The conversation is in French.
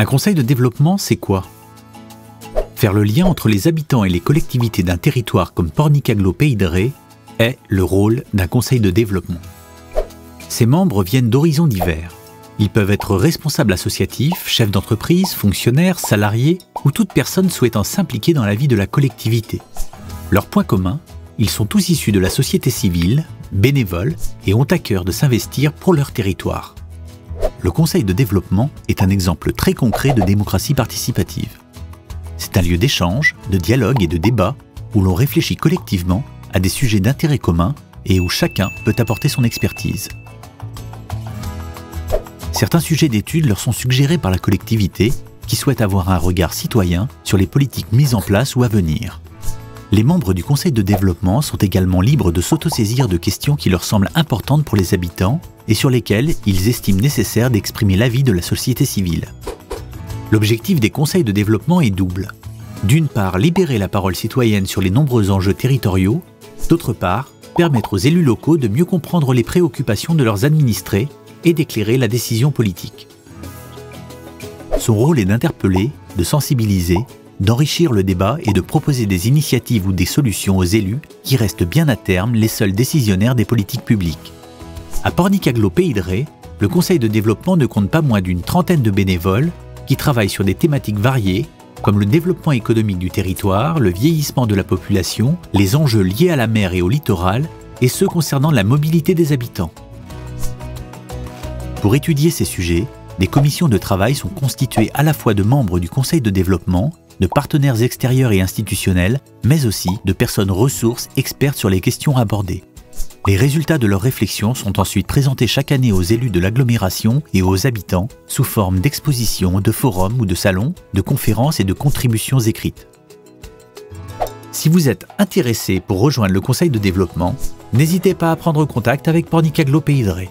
Un conseil de développement, c'est quoi? Faire le lien entre les habitants et les collectivités d'un territoire comme Pornicaglo-Pays de Ré est le rôle d'un conseil de développement. Ses membres viennent d'horizons divers. Ils peuvent être responsables associatifs, chefs d'entreprise, fonctionnaires, salariés ou toute personne souhaitant s'impliquer dans la vie de la collectivité. Leur point commun, ils sont tous issus de la société civile, bénévoles et ont à cœur de s'investir pour leur territoire. Le conseil de développement est un exemple très concret de démocratie participative. C'est un lieu d'échange, de dialogue et de débat où l'on réfléchit collectivement à des sujets d'intérêt commun et où chacun peut apporter son expertise. Certains sujets d'étude leur sont suggérés par la collectivité qui souhaite avoir un regard citoyen sur les politiques mises en place ou à venir. Les membres du conseil de développement sont également libres de s'autosaisir de questions qui leur semblent importantes pour les habitants et sur lesquelles ils estiment nécessaire d'exprimer l'avis de la société civile. L'objectif des conseils de développement est double. D'une part, libérer la parole citoyenne sur les nombreux enjeux territoriaux, d'autre part, permettre aux élus locaux de mieux comprendre les préoccupations de leurs administrés et d'éclairer la décision politique. Son rôle est d'interpeller, de sensibiliser, d'enrichir le débat et de proposer des initiatives ou des solutions aux élus qui restent bien à terme les seuls décisionnaires des politiques publiques. À Pornicaglo-Pays de Ré, le conseil de développement ne compte pas moins d'une trentaine de bénévoles qui travaillent sur des thématiques variées comme le développement économique du territoire, le vieillissement de la population, les enjeux liés à la mer et au littoral et ceux concernant la mobilité des habitants. Pour étudier ces sujets, des commissions de travail sont constituées à la fois de membres du conseil de développement, de partenaires extérieurs et institutionnels, mais aussi de personnes ressources expertes sur les questions abordées. Les résultats de leurs réflexions sont ensuite présentés chaque année aux élus de l'agglomération et aux habitants sous forme d'expositions, de forums ou de salons, de conférences et de contributions écrites. Si vous êtes intéressé pour rejoindre le conseil de développement, n'hésitez pas à prendre contact avec Pornicaglo-Pays de Ré.